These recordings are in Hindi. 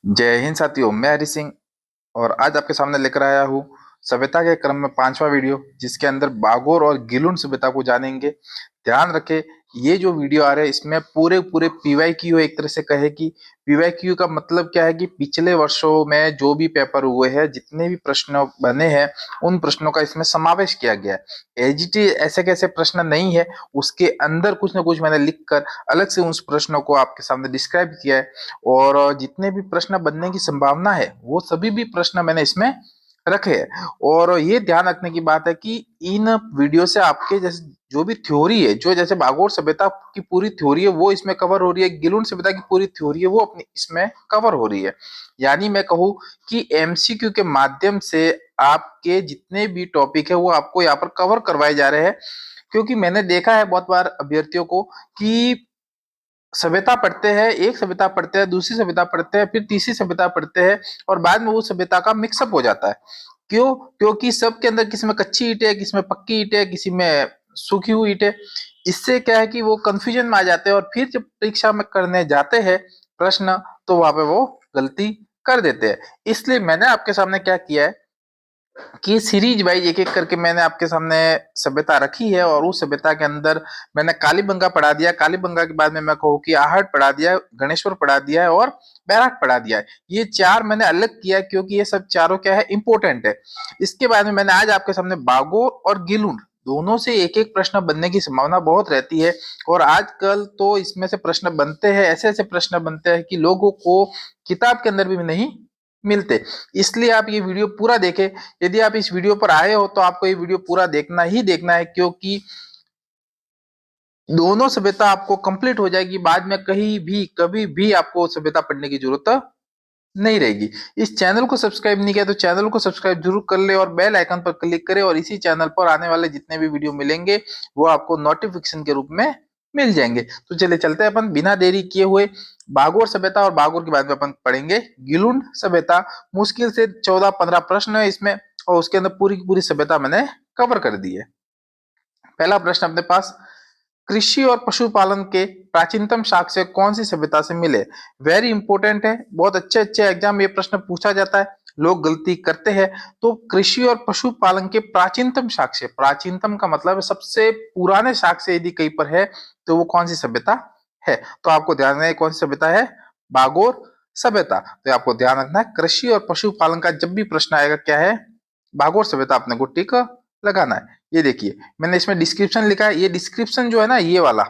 जय हिंद साथियों, मैं हरि सिंह और आज आपके सामने लेकर आया हूँ सभ्यता के क्रम में पांचवा वीडियो, जिसके अंदर बागोर और गिलुन सभ्यता को जानेंगे। ध्यान रखें, ये जो वीडियो आ रहे हैं इसमें पूरे पूरे पीवाईक्यू, एक तरह से कहे कि पीवाईक्यू का मतलब क्या है कि पिछले वर्षों में जो भी पेपर हुए हैं, जितने भी प्रश्न बने हैं, उन प्रश्नों का इसमें समावेश किया गया है। एजीटी ऐसे कैसे प्रश्न नहीं है, उसके अंदर कुछ ना कुछ मैंने लिख कर अलग से उस प्रश्नों को आपके सामने डिस्क्राइब किया है। और जितने भी प्रश्न बनने की संभावना है वो सभी भी प्रश्न मैंने इसमें रखे हैं। और ये ध्यान रखने की बात है कि इन वीडियो से आपके जैसे जो भी थ्योरी है, जो जैसे बागोर सभ्यता की पूरी थ्योरी है वो इसमें कवर हो रही है, गिलुन सभ्यता की पूरी थ्योरी है वो अपनी इसमें कवर हो रही है। यानी मैं कहूँ कि एमसीक्यू के माध्यम से आपके जितने भी टॉपिक है वो आपको यहाँ पर कवर करवाए जा रहे हैं। क्योंकि मैंने देखा है बहुत बार अभ्यर्थियों को कि सभ्यता पढ़ते हैं, एक सभ्यता पढ़ते हैं, दूसरी सभ्यता पढ़ते हैं, फिर तीसरी सभ्यता पढ़ते हैं और बाद में वो सभ्यता का मिक्सअप हो जाता है। क्यों? क्योंकि सबके अंदर किसी में कच्ची ईंट है, किसी में पक्की ईंट है, किसी में सूखी हुई ईंट है। इससे क्या है कि वो कंफ्यूजन में आ जाते हैं और फिर जब परीक्षा में करने जाते हैं प्रश्न, तो वहां पे वो गलती कर देते हैं। इसलिए मैंने आपके सामने क्या किया है कि सीरीज वाइज एक एक करके मैंने आपके सामने सभ्यता रखी है और उस सभ्यता के अंदर मैंने कालीबंगा पढ़ा दिया। कालीबंगा के बाद में मैं कहूँ कि आहट पढ़ा दिया, गणेश्वर पढ़ा दिया है और बैराट पढ़ा दिया है। ये चार मैंने अलग किया क्योंकि ये सब चारों क्या है, इंपॉर्टेंट है। इसके बाद में मैंने आज आपके सामने बागोर और गिलुन दोनों से एक एक प्रश्न बनने की संभावना बहुत रहती है। और आजकल तो इसमें से प्रश्न बनते हैं, ऐसे ऐसे प्रश्न बनते हैं कि लोगों को किताब के अंदर भी नहीं मिलते। इसलिए आप ये वीडियो पूरा देखें। यदि आप इस वीडियो पर आए हो तो आपको ये वीडियो पूरा देखना ही देखना है, क्योंकि दोनों सभ्यता आपको कंप्लीट हो जाएगी। बाद में कहीं भी कभी भी आपको सभ्यता पढ़ने की जरूरत नहीं रहेगी। इस चैनल को सब्सक्राइब नहीं किया तो चैनल को सब्सक्राइब जरूर कर ले और बेल आइकन पर क्लिक करें, और इसी चैनल पर आने वाले जितने भी वीडियो मिलेंगे वो आपको नोटिफिकेशन के रूप में मिल जाएंगे। तो चलिए चलते हैं अपन बिना देरी किए हुए बागोर सभ्यता, और बागोर के बाद में अपन पढ़ेंगे गिलुन सभ्यता। मुश्किल से 14-15 प्रश्न है इसमें और उसके अंदर पूरी की पूरी सभ्यता मैंने कवर कर दी है। पहला प्रश्न अपने पास, कृषि और पशुपालन के प्राचीनतम साक्ष्य कौन सी सभ्यता से मिले? वेरी इंपॉर्टेंट है, बहुत अच्छे अच्छे एग्जाम में ये प्रश्न पूछा जाता है, लोग गलती करते हैं। तो कृषि और पशुपालन के प्राचीनतम साक्ष्य, प्राचीनतम का मतलब है सबसे पुराने साक्ष्य यदि कहीं पर है तो वो कौन सी सभ्यता है? तो आपको ध्यान रखना है कौन सी सभ्यता है, बागोर सभ्यता। तो आपको ध्यान रखना है कृषि और पशुपालन का जब भी प्रश्न आएगा क्या है, बागोर सभ्यता अपने को टिक लगाना है। ये देखिए मैंने इसमें डिस्क्रिप्शन लिखा है, ये डिस्क्रिप्शन जो है ना ये वाला,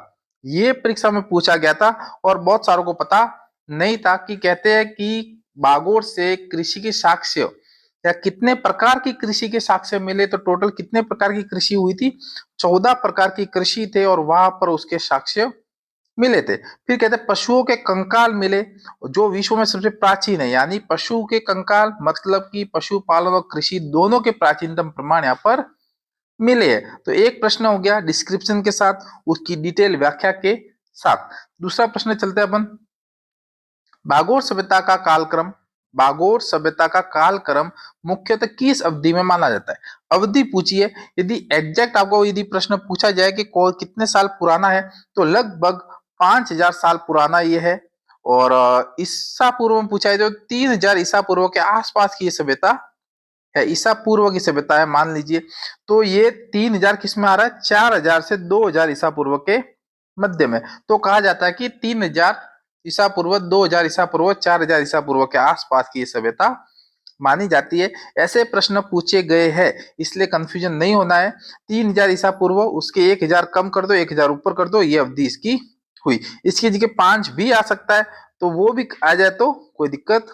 ये परीक्षा में पूछा गया था और बहुत सारों को पता नहीं था। कि कहते हैं कि बागोर से कृषि के साक्ष्य या कितने प्रकार की कृषि के साक्ष्य मिले, तो टोटल कितने प्रकार की कृषि हुई थी? 14 प्रकार की कृषि थे और वहां पर उसके साक्ष्य मिले थे। फिर कहते हैं पशुओं के कंकाल मिले, जो विश्व में सबसे प्राचीन है। यानी पशु के कंकाल मतलब कि पशुपालन और कृषि दोनों के प्राचीनतम प्रमाण यहाँ पर मिले हैं। तो एक प्रश्न हो गया डिस्क्रिप्शन के साथ, उसकी डिटेल व्याख्या के साथ। दूसरा प्रश्न चलते हैं अपन, बागोर सभ्यता का कालक्रम, बागोर सभ्यता का कालक्रम मुख्यतः किस अवधि में माना जाता है? अवधि पूछिए, यदि एग्जैक्ट आपको यदि प्रश्न पूछा जाए कि कितने साल पुराना है, तो लगभग 5000 साल पुराना ये है। और ईसा पूर्व में पूछा है तो 3000 ईसा पूर्व के आसपास की ये सभ्यता है, ईसा पूर्व की सभ्यता है मान लीजिए। तो ये 3000 किस में आ रहा है, 4000 से 2000 ईसा पूर्व के मध्य में। तो कहा जाता है कि 3000 ईसा पूर्व, 2000 ईसा पूर्व, 4000 ईसा पूर्व के आसपास की ये सभ्यता मानी जाती है। ऐसे प्रश्न पूछे गए हैं, इसलिए कंफ्यूजन नहीं होना है। 3000 ईसा पूर्व, उसके 1000 कम कर दो, 1000 ऊपर कर दो, ये अवधि इसकी हुई। इसकी जगह 5 भी आ सकता है, तो वो भी आ जाए तो कोई दिक्कत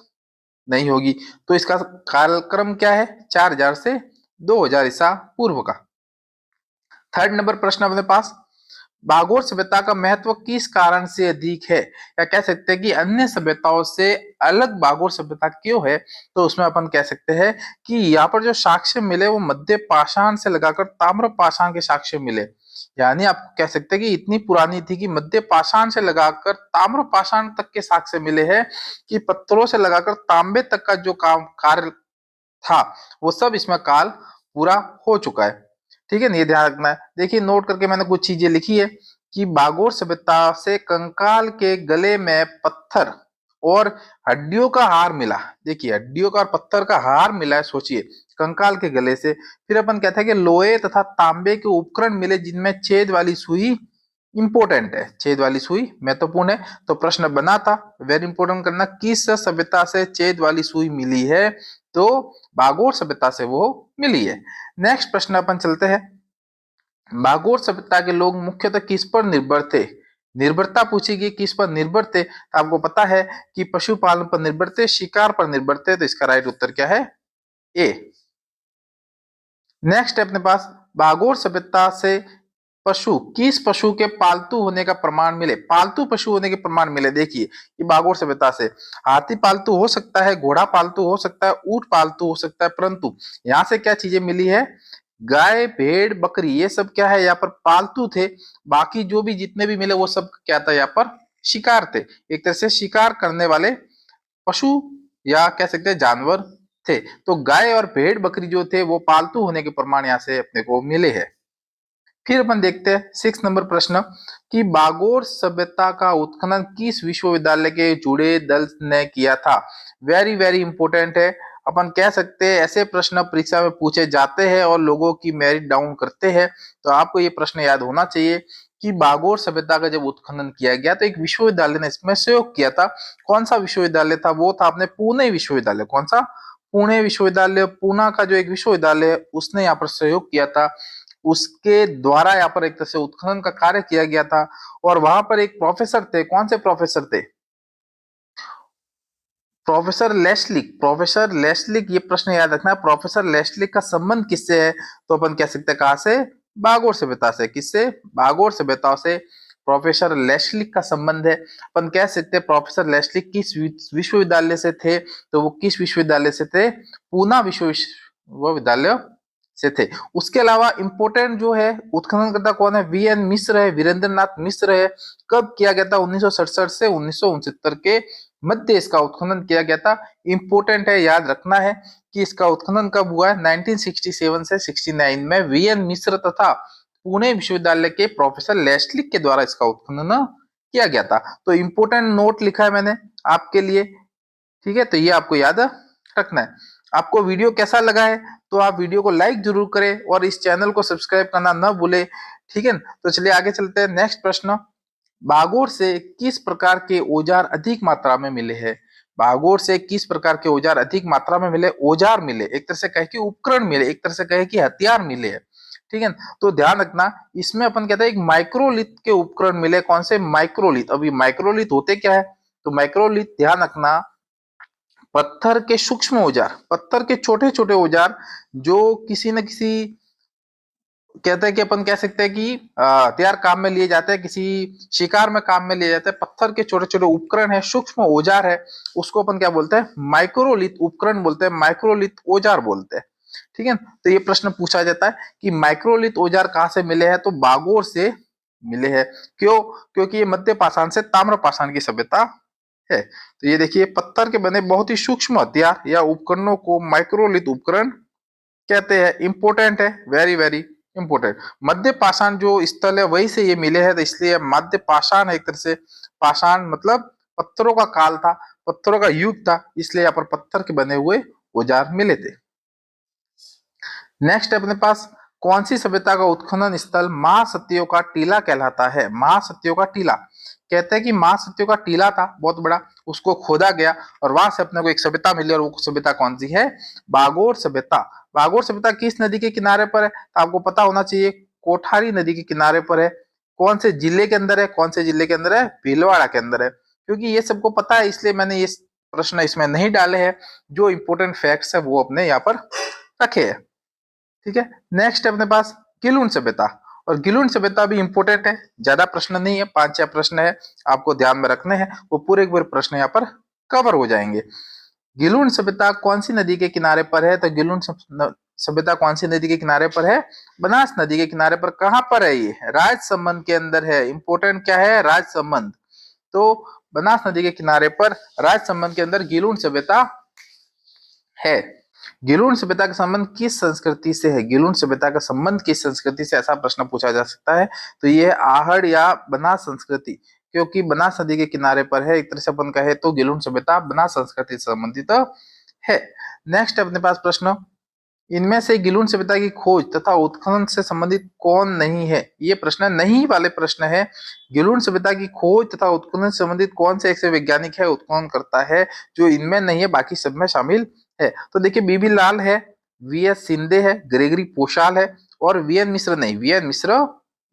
नहीं होगी। तो इसका कालक्रम क्या है, 4000 से 2000 ईसा पूर्व का। थर्ड नंबर प्रश्न अपने पास, बागोर सभ्यता का महत्व किस कारण से अधिक है, या कह सकते हैं कि अन्य सभ्यताओं से अलग बागोर सभ्यता क्यों है? तो उसमें अपन कह सकते हैं कि यहाँ पर जो साक्ष्य मिले वो मध्य पाषाण से लगाकर ताम्र पाषाण के साक्ष्य मिले। यानी आप कह सकते हैं कि इतनी पुरानी थी कि मध्य पाषाण से लगाकर ताम्र पाषाण तक के साक्ष्य मिले हैं, कि पत्थरों से लगाकर तांबे तक का जो काम कार्य था वो सब इसमें काल पूरा हो चुका है। ठीक है ना, ये ध्यान रखना है। देखिए नोट करके मैंने कुछ चीजें लिखी है कि बागोर सभ्यता से कंकाल के गले में पत्थर और हड्डियों का हार मिला। देखिए हड्डियों का और पत्थर का हार मिला है, सोचिए कंकाल के गले से। फिर अपन कहते हैं कि लोहे तथा तांबे के उपकरण मिले जिनमें छेद वाली सुई इंपॉर्टेंट है, छेद वाली सुई महत्वपूर्ण है। तो प्रश्न बना था, वेरी इंपॉर्टेंट करना, किस सभ्यता से छेद वाली सुई मिली है? तो बागोर सभ्यता से वो मिली है। नेक्स्ट प्रश्न अपन चलते हैं, बागोर सभ्यता के लोग मुख्यतः किस पर निर्भर थे? निर्भरता पूछी गई, किस पर निर्भर थे? तो आपको पता है कि पशुपालन पर निर्भर थे, शिकार पर निर्भर थे। तो इसका राइट उत्तर क्या है? ए। नेक्स्ट है अपने पास, बागोर सभ्यता से किस पशु के पालतू होने का प्रमाण मिले? पालतू पशु होने के प्रमाण मिले। देखिए ये बागोर सभ्यता से हाथी पालतू हो सकता है, घोड़ा पालतू हो सकता है, ऊंट पालतू हो सकता है, परंतु यहाँ से क्या चीजें मिली है? गाय, भेड़, बकरी, ये सब क्या है यहाँ पर पालतू थे। बाकी जो भी जितने भी मिले वो सब क्या था? यहाँ पर शिकार थे, एक तरह से शिकार करने वाले पशु या कह सकते हैं जानवर थे। तो गाय और भेड़ बकरी जो थे वो पालतू होने के प्रमाण यहाँ से अपने को मिले हैं। फिर अपन देखते हैं 6 नंबर प्रश्न कि बागोर सभ्यता का उत्खनन किस विश्वविद्यालय के जुड़े दल ने किया था? वेरी वेरी इंपॉर्टेंट है। अपन कह सकते हैं ऐसे प्रश्न परीक्षा में पूछे जाते हैं और लोगों की मेरिट डाउन करते हैं। तो आपको ये प्रश्न याद होना चाहिए कि बागोर सभ्यता का जब उत्खनन किया गया तो एक विश्वविद्यालय ने इसमें सहयोग किया था। कौन सा विश्वविद्यालय था? वो था अपने पुणे विश्वविद्यालय। कौन सा? पुणे विश्वविद्यालय। पूना का जो एक विश्वविद्यालय है उसने यहाँ पर सहयोग किया था, उसके द्वारा यहाँ पर एक तरह से उत्खनन का कार्य किया गया था। और वहां पर एक प्रोफेसर थे। कौन से प्रोफेसर थे? प्रोफेसर लेस्लिक। प्रोफेसर लेस्लिक, ये प्रश्न याद रखना है, प्रोफेसर लेस्लिक का संबंध किससे है? तो अपन कह सकते हैं कहां से? बागोर सभ्यता से। किससे? बागोर सभ्यता से प्रोफेसर लेस्लिक का संबंध है। अपन कह सकते हैं प्रोफेसर लेस्लिक किस विश्वविद्यालय से थे? तो वो किस विश्वविद्यालय से थे? पूना विश्वविद्यालय से थे। उसके अलावा इंपोर्टेंट जो है उत्खननकर्ता कौन है? वीएन मिश्र है, वीरेंद्रनाथ मिश्र है। कब किया गया था? 1967 से 1969 के मध्य इसका उत्खनन किया गया था। इंपोर्टेंट है, याद रखना है कि इसका उत्खनन कब हुआ है? 1967 से 69 में वीएन मिश्र तथा पुणे विश्वविद्यालय के प्रोफेसर लेस्लिक के द्वारा इसका उत्खनन किया गया था। तो इंपोर्टेंट नोट लिखा है मैंने आपके लिए, ठीक है? तो ये आपको याद रखना है। आपको वीडियो कैसा लगा है तो आप वीडियो को लाइक जरूर करें और इस चैनल को सब्सक्राइब करना न भूले, ठीक है? तो चलिए आगे चलते हैं। नेक्स्ट प्रश्न, बागोर से किस प्रकार के औजार अधिक मात्रा में मिले हैं? बागोर से किस प्रकार के औजार अधिक मात्रा में मिले? औजार मिले, एक तरह से कहे कि उपकरण मिले, एक तरह से कहे कि हथियार मिले हैं, ठीक है? तो ध्यान रखना इसमें अपन कहते हैं एक माइक्रोलिथ के उपकरण मिले। कौन से? माइक्रोलिथ। अभी माइक्रोलिथ होते क्या है? तो माइक्रोलिथ ध्यान रखना पत्थर के सूक्ष्म औजार, पत्थर के छोटे छोटे औजार जो किसी न किसी कहते हैं कि अपन कह सकते हैं कि हथियार काम में लिए जाते हैं, किसी शिकार में काम में लिए जाते हैं। पत्थर के छोटे छोटे उपकरण है, सूक्ष्म औजार है, उसको अपन क्या बोलते हैं? माइक्रोलिथ उपकरण बोलते हैं, माइक्रोलिथ औजार बोलते हैं, ठीक है? तो ये प्रश्न पूछा जाता है कि माइक्रोलिथ औजार कहाँ से मिले हैं? तो बागोर से मिले हैं। क्यों? क्योंकि ये मध्य पाषाण से ताम्र पाषाण की सभ्यता है। तो ये देखिए पत्थर के बने बहुत ही सूक्ष्म हथियार या उपकरणों को माइक्रोलिथ उपकरण कहते हैं। इंपोर्टेंट है, वेरी वेरी इंपोर्टेंट। मध्य पाषाण जो स्थल है वही से ये मिले हैं, तो इसलिए मध्य पाषाण एक तरह से, पाषाण मतलब पत्थरों का काल था, पत्थरों का युग था, इसलिए यहाँ पर पत्थर के बने हुए औजार मिले थे। नेक्स्ट अपने पास, कौन सी सभ्यता का उत्खनन स्थल महासत्यों का टीला कहलाता है? महासत्यों का टीला कहते हैं कि महासत्यों का टीला था बहुत बड़ा, उसको खोदा गया और वहां से अपने को एक सभ्यता मिली। और वो सभ्यता कौन सी है? बागोर सभ्यता। बागोर सभ्यता किस नदी के किनारे पर है? तो आपको पता होना चाहिए कोठारी नदी के किनारे पर है। कौन से जिले के अंदर है? कौन से जिले के अंदर है? भीलवाड़ा के अंदर है। क्योंकि ये सबको पता है इसलिए मैंने ये प्रश्न इसमें नहीं डाले हैं, जो इंपोर्टेंट फैक्ट्स है वो अपने यहाँ पर रखे हैं, ठीक है? नेक्स्ट है अपने पास गिलुन सभ्यता। और गिलुन सभ्यता भी इंपोर्टेंट है, ज्यादा प्रश्न नहीं है, 5-6 प्रश्न है, आपको ध्यान में रखने हैं, वो पूरे प्रश्न यहाँ पर कवर हो जाएंगे। गिलुन सभ्यता कौन सी नदी के किनारे पर है? तो गिलुन सभ्यता कौन सी नदी के किनारे पर है? बनास नदी के किनारे पर। कहां पर है ये? राजसमंद के अंदर है। इंपोर्टेंट क्या है? राजसमंद। तो बनास नदी के किनारे पर राजसमंद के अंदर गिलुन सभ्यता है। गिलुन सभ्यता का संबंध किस संस्कृति से है? गिलुन सभ्यता का संबंध किस संस्कृति से, ऐसा प्रश्न पूछा जा सकता है। तो ये आहड़ या बनास संस्कृति, क्योंकि बनास नदी के किनारे पर है। एक तरह से अपन कहे तो गिलुन सभ्यता बनास संस्कृति से संबंधित है। नेक्स्ट अपने पास प्रश्न, इनमें से गिलुन सभ्यता की खोज तथा उत्खनन से संबंधित कौन नहीं है? ये प्रश्न नहीं वाले प्रश्न है। गिलुन सभ्यता की खोज तथा उत्खनन से संबंधित कौन से ऐसे वैज्ञानिक है, उत्खनन करता है, जो इनमें नहीं है बाकी सब में शामिल है? तो देखिए बीबी लाल है, वीएस शिंदे है, ग्रेगरी पोशाल है और वीएन मिश्र नहीं, वीएन मिश्र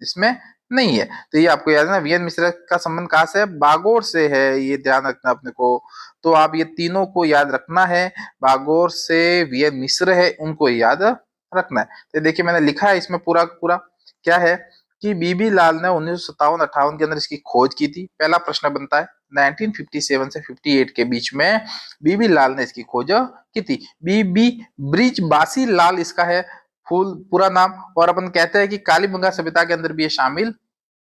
इसमें नहीं है। तो ये आपको याद है ना, वीएन मिश्र का संबंध कहां से है? बागोर से है, ये ध्यान रखना अपने को। तो आप ये तीनों को याद रखना है, बागोर से वीएन मिश्र है, उनको याद रखना है। तो देखिए मैंने लिखा है इसमें पूरा पूरा क्या है कि बीबी लाल ने 1957-58 के अंदर इसकी खोज की थी। पहला प्रश्न बनता है 1957 से 58 के बीच में बीबी लाल ने इसकी खोज की थी। बीबी ब्रिजबासी लाल इसका है फुल पूरा नाम। और अपन कहते हैं कि कालीबंगा सभ्यता के अंदर भी ये शामिल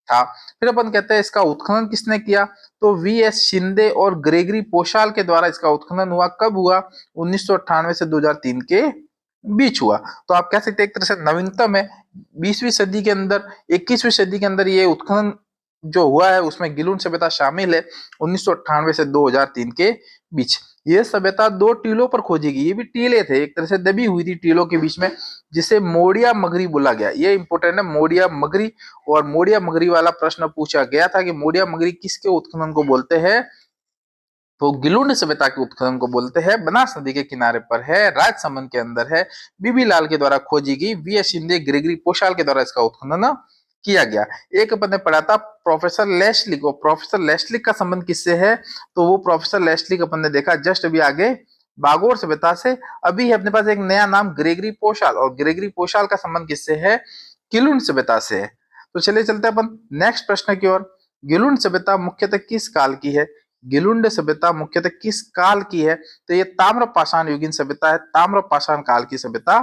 था। फिर अपन कहते हैं इसका उत्खनन किसने किया? तो वीएस शिंदे और ग्रेगरी पोशाल के द्वारा इसका उत्खनन हुआ। कब हुआ? 1998 से 2003 के बीच हुआ। तो आप कह सकते हैं एक तरह से नवीनतम है। 20वीं सदी के अंदर, 21वीं सदी के अंदर ये उत्खनन जो हुआ है उसमें गिलुन सभ्यता शामिल है 1998 से 2003 के बीच। ये सभ्यता 2 टीलों पर खोजी गई। ये भी टीले थे, एक तरह से दबी हुई थी टीलों के बीच में, जिसे मोडिया मगरी बोला गया। ये इंपोर्टेंट है, मोडिया मगरी। और मोडिया मगरी वाला प्रश्न पूछा गया था कि मोडिया मगरी किसके उत्खनन को बोलते हैं? तो गिलुन सभ्यता के उत्खनन को बोलते हैं। बनास नदी के किनारे पर है, राजसमंद के अंदर है, बीबी लाल के द्वारा खोजी गई, वीएस शिंदे ग्रेगरी पोशाल के द्वारा इसका उत्खनन किया गया। एक अपन ने पढ़ा था प्रोफेसर लेस्ली को। प्रोफेसर लेस्ली का संबंध किससे है? तो वो प्रोफेसर लेस्ली को अपन ने देखा जस्ट अभी आगे बागोर सभ्यता से। अभी है अपने पास एक नया नाम ग्रेगरी पोशाल, और ग्रेगरी पोशाल का संबंध किससे है? गिलुन सभ्यता से है। तो चलिए चलते हैं अपन नेक्स्ट प्रश्न की ओर। गिलुन सभ्यता मुख्यतः किस काल की है? गिलुंड सभ्यता मुख्यतः किस काल की है? तो ये ताम्र पाषाण युगीन सभ्यता है, ताम्र पाषाण काल की सभ्यता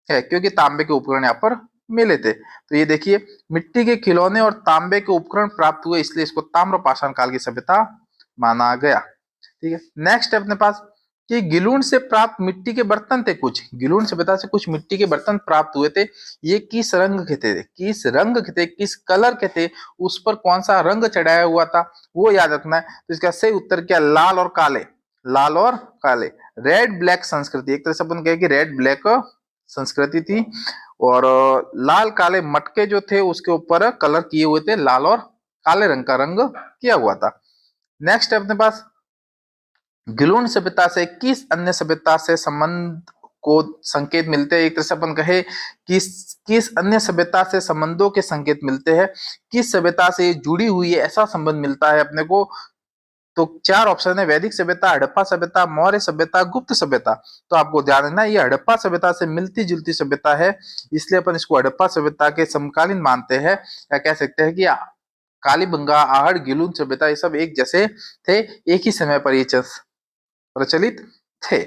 है, क्योंकि तांबे के उपकरण यहाँ पर मिले थे। तो ये देखिए मिट्टी के खिलौने और तांबे के उपकरण प्राप्त हुए, इसलिए इसको ताम्र पाषाण काल की सभ्यता माना गया। ठीक है, नेक्स्ट है अपने पास कि गिलुंड से प्राप्त मिट्टी के बर्तन थे कुछ। गिलुंड सभ्यता से कुछ मिट्टी के बर्तन प्राप्त हुए थे। ये किस रंग के थे? किस रंग के थे, किस कलर के थे, उस पर कौन सा रंग चढ़ाया हुआ था, वो याद रखना है। तो इसका सही उत्तर क्या? लाल और काले। लाल और काले, रेड ब्लैक संस्कृति। एक तरह से अपन कहे कि रेड ब्लैक संस्कृति थी। और लाल काले मटके जो थे उसके ऊपर कलर किए हुए थे, लाल और काले रंग का रंग किया हुआ था। नेक्स्ट है अपने पास गिलुन सभ्यता से किस अन्य सभ्यता से संबंध को संकेत मिलते हैं? एक तरह से अपन कहे किस अन्य सभ्यता से संबंधों के संकेत मिलते हैं, किस सभ्यता से जुड़ी हुई है ऐसा संबंध मिलता है अपने को? तो 4 ऑप्शन है, वैदिक सभ्यता, हड़प्पा सभ्यता, मौर्य सभ्यता, गुप्त सभ्यता। तो आपको ध्यान रखना ये हड़प्पा सभ्यता से मिलती जुलती सभ्यता है, इसलिए अपन इसको हड़प्पा सभ्यता के समकालीन मानते हैं। या कह सकते हैं कि कालीबंगा, आहड़, गिलुन सभ्यता ये सब एक जैसे थे, एक ही समय पर ये प्रचलित थे।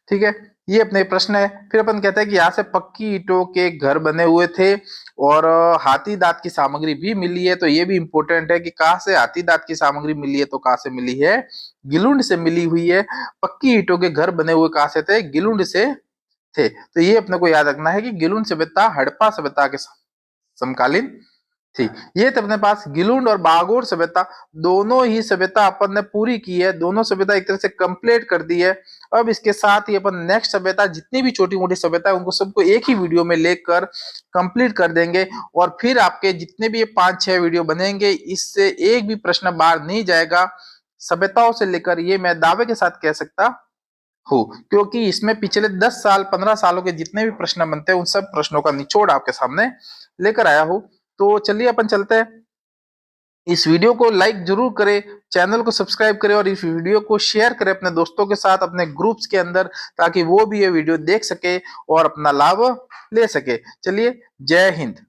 ठीक है, ये अपने प्रश्न है। फिर अपन कहते हैं कि यहाँ से पक्की ईंटों के घर बने हुए थे और हाथी दांत की सामग्री भी मिली है। तो ये भी इंपॉर्टेंट है कि कहाँ से हाथी दांत की सामग्री मिली है? तो कहाँ से मिली है? गिलुंड से मिली हुई है। पक्की ईंटों के घर बने हुए कहाँ से थे? गिलुंड से थे। तो ये अपने को याद रखना है कि गिलुंड सभ्यता हड़प्पा सभ्यता के समकालीन थी। ये तो अपने पास गिलुंड और बागोर सभ्यता दोनों ही सभ्यता अपन ने पूरी की है, दोनों सभ्यता एक तरह से कंप्लीट कर दी है। अब इसके साथ ही अपन नेक्स्ट सभ्यता जितनी भी छोटी मोटी सभ्यता है उनको सबको एक ही वीडियो में लेकर कंप्लीट कर देंगे। और फिर आपके जितने भी 5-6 वीडियो बनेंगे इससे एक भी प्रश्न बाहर नहीं जाएगा सभ्यताओं से लेकर, ये मैं दावे के साथ कह सकता हूँ, क्योंकि इसमें पिछले 10 साल 15 सालों के जितने भी प्रश्न बनते हैं उन सब प्रश्नों का निचोड़ आपके सामने लेकर आया हूँ। तो चलिए अपन चलते हैं। इस वीडियो को लाइक जरूर करें, चैनल को सब्सक्राइब करें और इस वीडियो को शेयर करें अपने दोस्तों के साथ, अपने ग्रुप्स के अंदर, ताकि वो भी ये वीडियो देख सके और अपना लाभ ले सके। चलिए, जय हिंद।